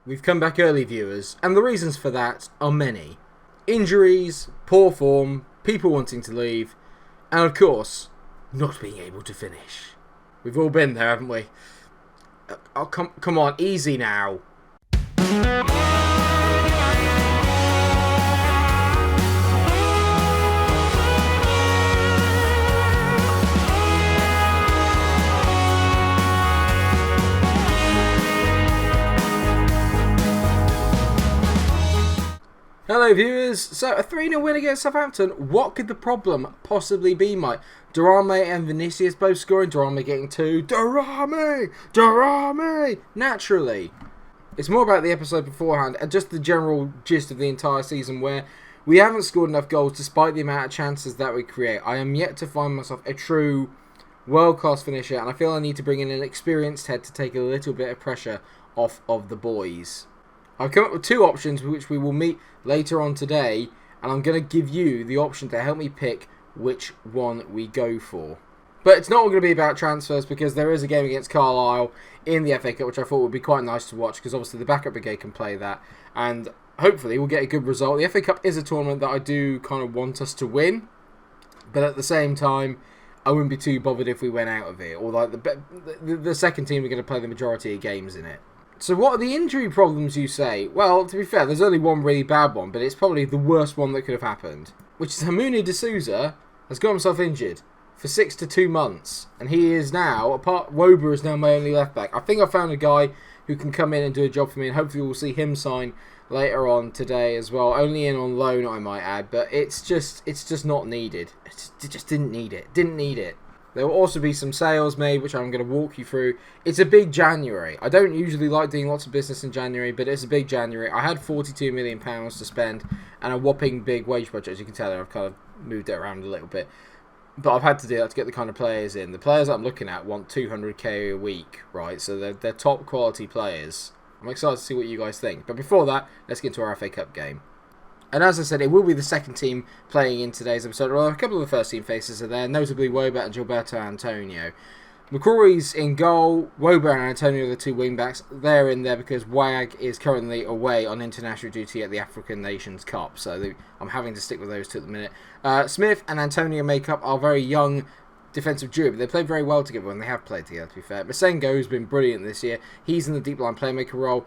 We've come back early, viewers, and the reasons for that are many. Injuries, poor form, people wanting to leave, and of course, not being able to finish. We've all been there, haven't we? Oh, come on, easy now. Hello viewers, so a 3-0 win against Southampton. What could the problem possibly be, Mike? Durame and Vinicius both scoring, Durame getting 2. Durame! Naturally. It's more about the episode beforehand and just the general gist of the entire season where we haven't scored enough goals despite the amount of chances that we create. I am yet to find myself a true world-class finisher, and I feel I need to bring in an experienced head to take a little bit of pressure off of the boys. I've come up with 2 options which we will meet later on today, and I'm going to give you the option to help me pick which one we go for. But it's not all going to be about transfers because there is a game against Carlisle in the FA Cup which I thought would be quite nice to watch because obviously the backup brigade can play that and hopefully we'll get a good result. The FA Cup is a tournament that I do kind of want us to win, but at the same time I wouldn't be too bothered if we went out of it, or like the second team are going to play the majority of games in it. So what are the injury problems, you say? Well, to be fair, there's only one really bad one, but it's probably the worst one that could have happened. Which is Hamuni De Souza has got himself injured for 6 to 2 months. And he is now, Wober is now my only left back. I think I found a guy who can come in and do a job for me, and hopefully we'll see him sign later on today as well. Only in on loan, I might add, but it's just not needed. It just didn't need it. Didn't need it. There will also be some sales made, which I'm going to walk you through. It's a big January. I don't usually like doing lots of business in January, but it's a big January. I had £42 million to spend and a whopping big wage budget. As you can tell, I've kind of moved it around a little bit. But I've had to do that to get the kind of players in. The players that I'm looking at want 200k a week, right? So they're top quality players. I'm excited to see what you guys think. But before that, let's get into our FA Cup game. And as I said, it will be the second team playing in today's episode. Well, a couple of the first team faces are there, notably Wober and Gilberto Antonio. McCrory's in goal. Wober and Antonio are the 2 wing-backs. They're in there because Wag is currently away on international duty at the African Nations Cup. So I'm having to stick with those 2 at the minute. Smith and Antonio make up our very young defensive duo, but they play very well together when they have played together, to be fair. Masengo has been brilliant this year. He's in the deep line playmaker role.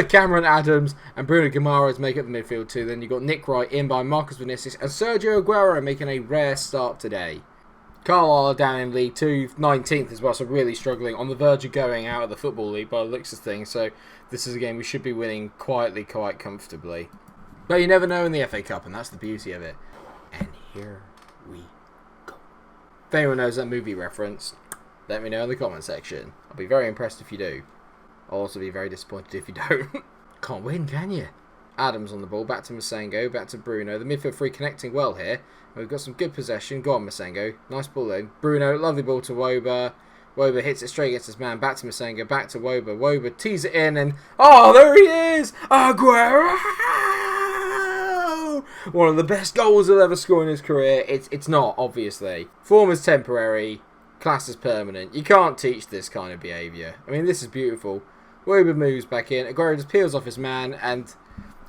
Cameron Adams and Bruno Guimaraes make up the midfield too. Then you've got Nick Wright in by Marcus Vinicius and Sergio Aguero making a rare start today. Carlisle are down in League 2, 19th as well, so really struggling, on the verge of going out of the Football League by the looks of things. So this is a game we should be winning quietly, quite comfortably. But you never know in the FA Cup, and that's the beauty of it. And here we go. If anyone knows that movie reference, let me know in the comment section. I'll be very impressed if you do. I'll also be very disappointed if you don't. Can't win, can you? Adams on the ball, back to Masengo, back to Bruno. The midfield 3 connecting well here. We've got some good possession. Go on, Masengo. Nice ball in. Bruno, lovely ball to Wober. Wober hits it straight against his man. Back to Masengo, back to Wober. Wober tees it in and... oh, there he is! Aguero! One of the best goals he'll ever score in his career. It's not, obviously. Form is temporary. Class is permanent. You can't teach this kind of behaviour. I mean, this is beautiful. Wober moves back in. Aguero just peels off his man, and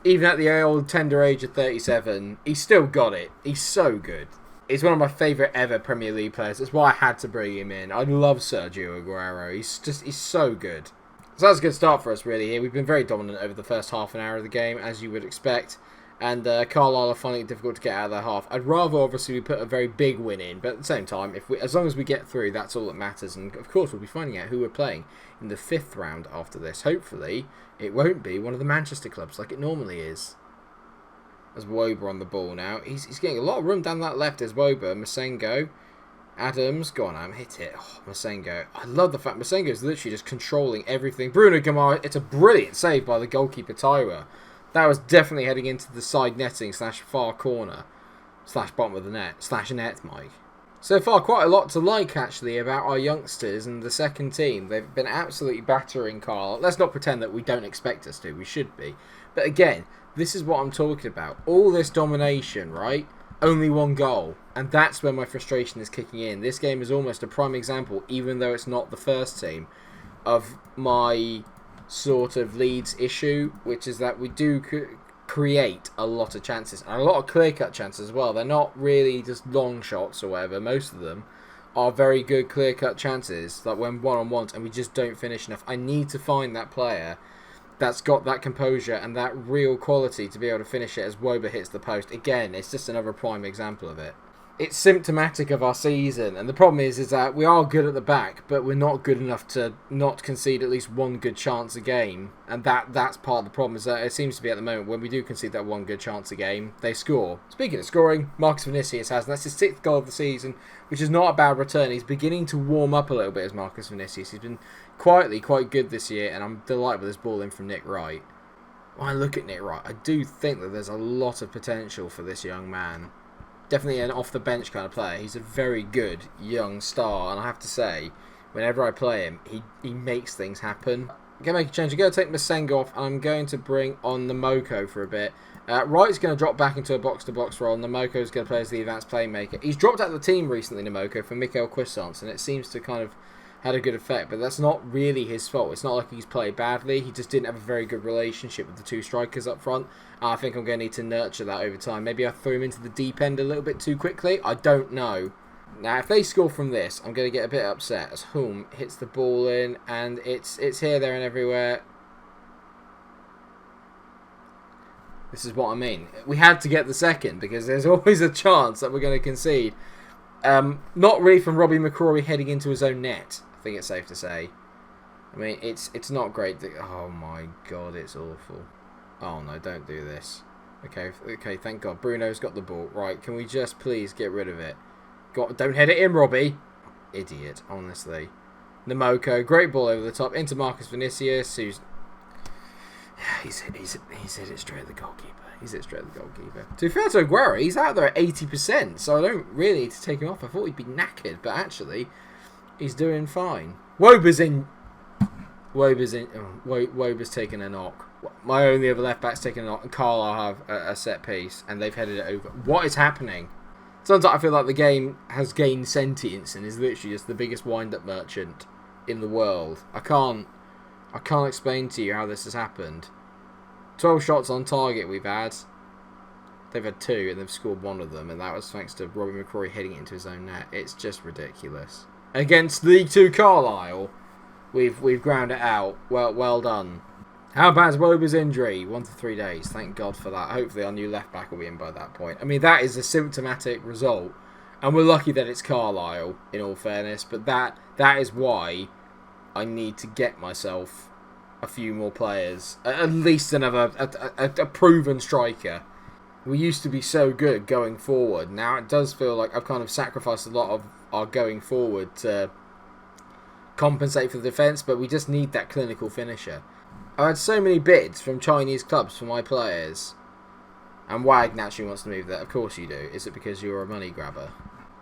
even at the old tender age of 37, he's still got it. He's so good. He's one of my favourite ever Premier League players. That's why I had to bring him in. I love Sergio Aguero. He's so good. So that's a good start for us, really, here. We've been very dominant over the first half an hour of the game, as you would expect. And Carlisle are finding it difficult to get out of their half. I'd rather, obviously, we put a very big win in. But at the same time, as long as we get through, that's all that matters. And, of course, we'll be finding out who we're playing in the 5th round after this. Hopefully, it won't be one of the Manchester clubs like it normally is. As Wober on the ball now. He's getting a lot of room down that left as Wober. Masengo. Adams. Go on, Adam. Hit it. Oh, Masengo. I love the fact Masengo is literally just controlling everything. Bruno Guimaraes. It's a brilliant save by the goalkeeper, Tyra. That was definitely heading into the side netting / far corner / bottom of the net / net, Mike. So far, quite a lot to like, actually, about our youngsters and the second team. They've been absolutely battering Carl. Let's not pretend that we don't expect us to. We should be. But again, this is what I'm talking about. All this domination, right? Only 1 goal. And that's where my frustration is kicking in. This game is almost a prime example, even though it's not the first team. of my sort of Leeds issue, which is that we do create a lot of chances, and a lot of clear-cut chances as well. They're not really just long shots or whatever. Most of them are very good clear-cut chances, like when one-on-ones, and we just don't finish enough. I need to find that player that's got that composure and that real quality to be able to finish it as Woba hits the post. Again, it's just another prime example of it. It's symptomatic of our season, and the problem is that we are good at the back, but we're not good enough to not concede at least one good chance a game, and that's part of the problem. Is that it seems to be at the moment when we do concede that one good chance a game, they score. Speaking of scoring, Marcus Vinicius has, and that's his 6th goal of the season, which is not a bad return. He's beginning to warm up a little bit as Marcus Vinicius. He's been quietly quite good this year, and I'm delighted with this ball in from Nick Wright. When I look at Nick Wright, I do think that there's a lot of potential for this young man. Definitely an off-the-bench kind of player. He's a very good young star, and I have to say, whenever I play him, he makes things happen. I'm going to make a change. I'm going to take Masengo off, and I'm going to bring on Namoko for a bit. Wright's going to drop back into a box-to-box role. Namoko's going to play as the advanced playmaker. He's dropped out of the team recently, Namoko, for Mikael Cuisance, and it seems to kind of had a good effect, but that's not really his fault. It's not like he's played badly. He just didn't have a very good relationship with the two strikers up front. I think I'm going to need to nurture that over time. Maybe I threw him into the deep end a little bit too quickly. I don't know. Now, if they score from this, I'm going to get a bit upset as Hulm hits the ball in, and it's here, there, and everywhere. This is what I mean. We had to get the second, because there's always a chance that we're going to concede. Not really from Robbie McCrory heading into his own net, I think it's safe to say. I mean, it's not great. Oh my god, it's awful. Oh no, don't do this. Okay, thank god. Bruno's got the ball. Right, can we just please get rid of it? Don't head it in, Robbie. Idiot, honestly. Namoko, great ball over the top into Marcus Vinicius, who's... He's hit it straight at the goalkeeper. To be fair to Aguero, he's out there at 80%, so I don't really need to take him off. I thought he'd be knackered, but actually, he's doing fine. Woba's taking a knock. My only other left back's taking a knock, and Carlisle have a set piece, and they've headed it over. What is happening? Sometimes I feel like the game has gained sentience and is literally just the biggest wind-up merchant in the world. I can't explain to you how this has happened. 12 shots on target we've had. They've had 2 and they've scored 1 of them, and that was thanks to Robbie McCrory hitting it into his own net. It's just ridiculous. Against League 2 Carlisle, we've ground it out. Well done. How bad is Woba's injury? 1 to 3 days. Thank God for that. Hopefully our new left back will be in by that point. I mean, that is a symptomatic result, and we're lucky that it's Carlisle, in all fairness, but that is why I need to get myself a few more players, at least another a proven striker. We used to be so good going forward. Now it does feel like I've kind of sacrificed a lot of our going forward to compensate for the defence, but we just need that clinical finisher. I had so many bids from Chinese clubs for my players, and Wag naturally wants to move there. Of course you do. Is it because you're a money grabber?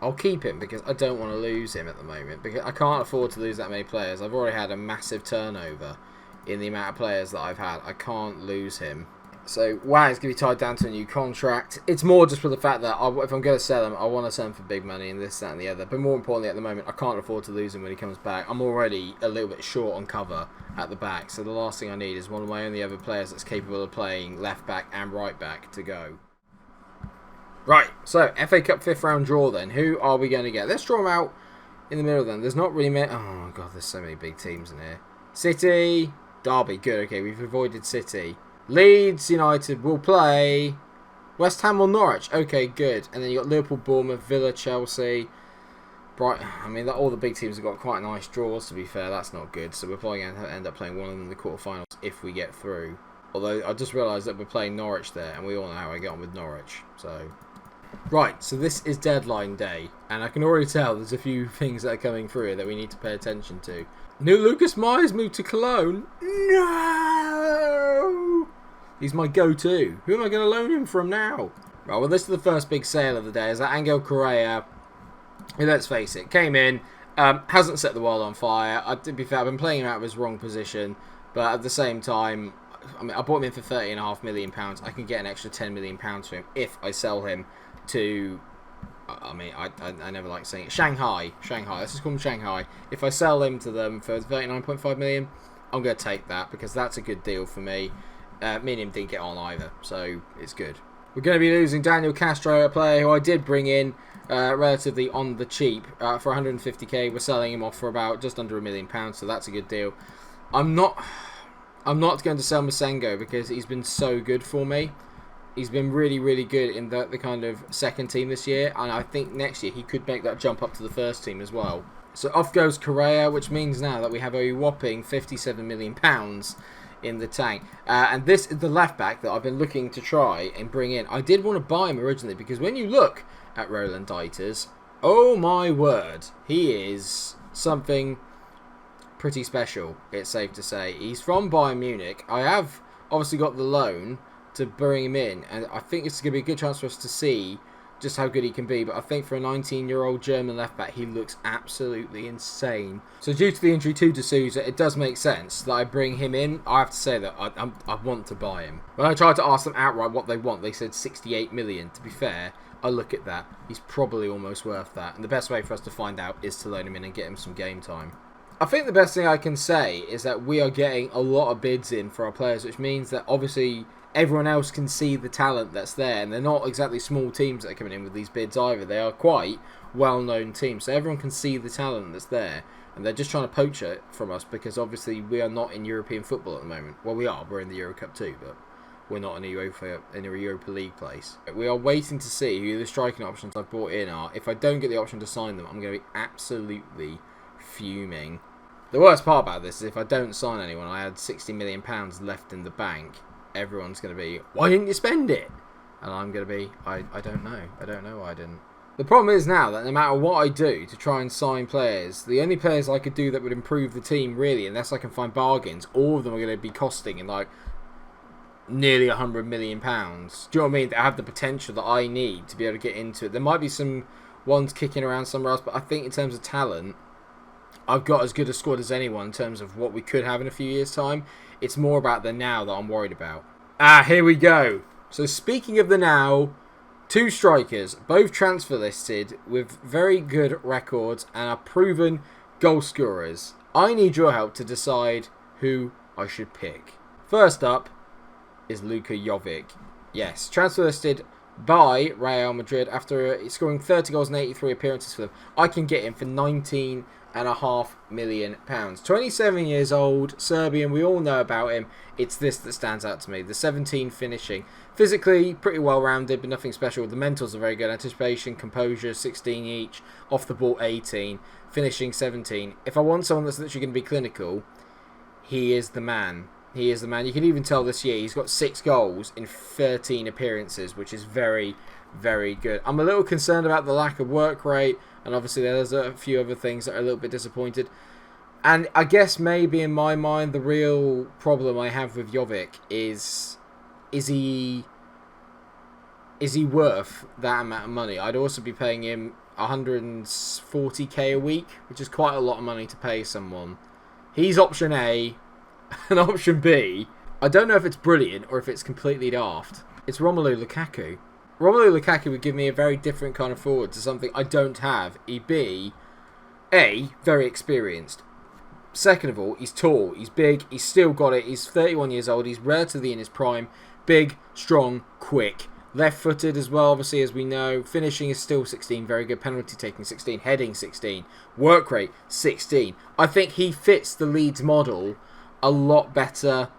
I'll keep him because I don't want to lose him at the moment, because I can't afford to lose that many players. I've already had a massive turnover in the amount of players that I've had. I can't lose him. So Wag's going to be tied down to a new contract. It's more just for the fact that if I'm going to sell him, I want to sell him for big money and this, that and the other. But more importantly at the moment, I can't afford to lose him when he comes back. I'm already a little bit short on cover at the back. So the last thing I need is one of my only other players that's capable of playing left back and right back to go. Right, so FA Cup 5th round draw then. Who are we going to get? Let's draw them out in the middle then. There's not really many... Oh god, there's so many big teams in here. City... Derby, good, okay, we've avoided City. Leeds United will play West Ham or Norwich, okay, good. And then you got Liverpool, Bournemouth, Villa, Chelsea, Brighton. I mean, all the big teams have got quite nice draws, to be fair. That's not good. So we're probably going to end up playing one of them in the quarterfinals if we get through. Although I just realised that we're playing Norwich there, and we all know how I get on with Norwich. So, right, so this is deadline day, and I can already tell there's a few things that are coming through that we need to pay attention to. New Lucas Myers moved to Cologne. No! He's my go-to. Who am I going to loan him from now? Right, well, this is the first big sale of the day. Is that Angel Correa, who, let's face it, came in, hasn't set the world on fire. To be fair, I've been playing him out of his wrong position, but at the same time, I mean, I bought him in for £30.5 million. I can get an extra £10 million for him if I sell him to... I never like saying it. Shanghai. Let's just call them Shanghai. If I sell him to them for 39.5 million, I'm going to take that because that's a good deal for me. Me and him didn't get on either, so it's good. We're going to be losing Daniel Castro, a player who I did bring in relatively on the cheap for 150k. We're selling him off for about just under £1 million, so that's a good deal. I'm not going to sell Masengo because he's been so good for me. He's been really, really good in the kind of second team this year, and I think next year he could make that jump up to the first team as well. So off goes Correa, which means now that we have a whopping £57 million in the tank. And this is the left back that I've been looking to try and bring in. I did want to buy him originally because when you look at Roland Dieters, oh my word, he is something pretty special, it's safe to say. He's from Bayern Munich. I have obviously got the loan to bring him in, and I think it's going to be a good chance for us to see just how good he can be. But I think for a 19-year-old German left back, he looks absolutely insane. So due to the injury to De Souza, it does make sense that I bring him in. I have to say that I want to buy him. When I tried to ask them outright what they want, they said 68 million. To be fair, I look at that, he's probably almost worth that, and the best way for us to find out is to loan him in and get him some game time. I think the best thing I can say is that we are getting a lot of bids in for our players, which means that obviously everyone else can see the talent that's there, and they're not exactly small teams that are coming in with these bids either. They are quite well-known teams, so everyone can see the talent that's there, and they're just trying to poach it from us because obviously we are not in European football at the moment. Well, we are. We're in the Euro Cup too, but we're not in a Europa League place. We are waiting to see who the striking options I've brought in are. If I don't get the option to sign them, I'm going to be absolutely fuming. The worst part about this is if I don't sign anyone, I had £60 million left in the bank. Everyone's going to be, why didn't you spend it? And I'm going to be, I don't know. I don't know why I didn't. The problem is now that no matter what I do to try and sign players, the only players I could do that would improve the team really, unless I can find bargains, all of them are going to be costing in like nearly £100 million. Do you know what I mean? That have the potential that I need to be able to get into it. There might be some ones kicking around somewhere else, but I think in terms of talent, I've got as good a squad as anyone in terms of what we could have in a few years' time. It's more about the now that I'm worried about. Here we go. So speaking of the now, two strikers, both transfer listed with very good records and are proven goal scorers. I need your help to decide who I should pick. First up is Luka Jovic. Yes, transfer listed by Real Madrid after scoring 30 goals and 83 appearances for them. I can get him for £19.5 million. 27 years old, Serbian, we all know about him. It's this that stands out to me. The 17 finishing. Physically, pretty well-rounded, but nothing special. The mentals are very good. Anticipation, composure, 16 each. Off the ball, 18. Finishing, 17. If I want someone that's literally going to be clinical, he is the man. He is the man. You can even tell this year he's got 6 goals in 13 appearances, which is very, very good. I'm a little concerned about the lack of work rate, and obviously there's a few other things that are a little bit disappointed. And I guess maybe in my mind the real problem I have with Jovic is he worth that amount of money? I'd also be paying him 140k a week, which is quite a lot of money to pay someone. He's option A, and option B, I don't know if it's brilliant or if it's completely daft. It's Romelu Lukaku. Romelu Lukaku would give me a very different kind of forward to something I don't have. He'd be, A, very experienced. Second of all, he's tall, he's big, he's still got it, he's 31 years old, he's relatively in his prime, big, strong, quick. Left-footed as well, obviously, as we know. Finishing is still 16, very good. Penalty taking 16, heading 16, work rate 16. I think he fits the Leeds model a lot better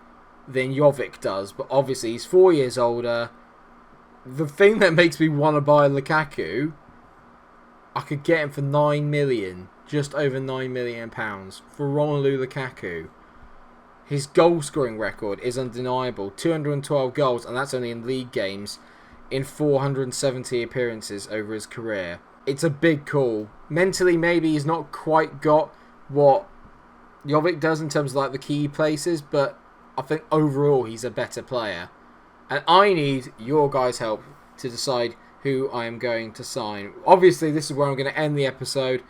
than Jovic does, but obviously he's 4 years older. The thing that makes me want to buy Lukaku, I could get him for 9 million, just over £9 million for Romelu Lukaku. His goal scoring record is undeniable, 212 goals, and that's only in league games, in 470 appearances over his career. It's a big call. Mentally, maybe he's not quite got what Jovic does in terms of like the key places, but I think overall he's a better player. And I need your guys' help to decide who I am going to sign. Obviously, this is where I'm going to end the episode.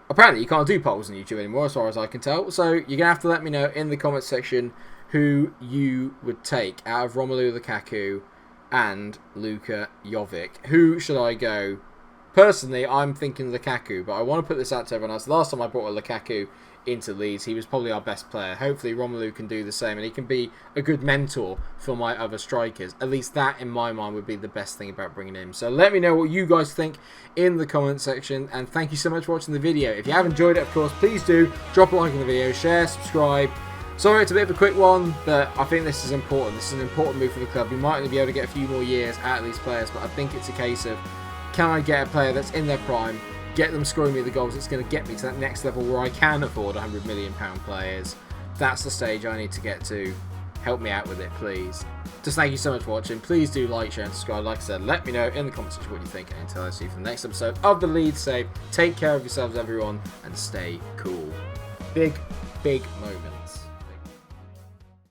Apparently, you can't do polls on YouTube anymore, as far as I can tell. So, you're going to have to let me know in the comments section who you would take out of Romelu Lukaku and Luka Jovic. Who should I go Personally, I'm thinking Lukaku, but I want to put this out to everyone else. Last time I brought a Lukaku into Leeds, he was probably our best player. Hopefully Romelu can do the same, and he can be a good mentor for my other strikers. At least that, in my mind, would be the best thing about bringing him. So let me know what you guys think in the comment section, and thank you so much for watching the video. If you have enjoyed it, of course, please do drop a like on the video, share, subscribe. Sorry it's a bit of a quick one, but I think this is important. This is an important move for the club. We might only be able to get a few more years out of these players, but I think it's a case of, can I get a player that's in their prime, get them scoring me the goals that's going to get me to that next level where I can afford £100 million players. That's the stage I need to get to. Help me out with it, please. Just thank you so much for watching. Please do like, share and subscribe. Like I said, let me know in the comments section what you think, and until I see you for the next episode of the Leeds Save, take care of yourselves everyone and stay cool. Big moment.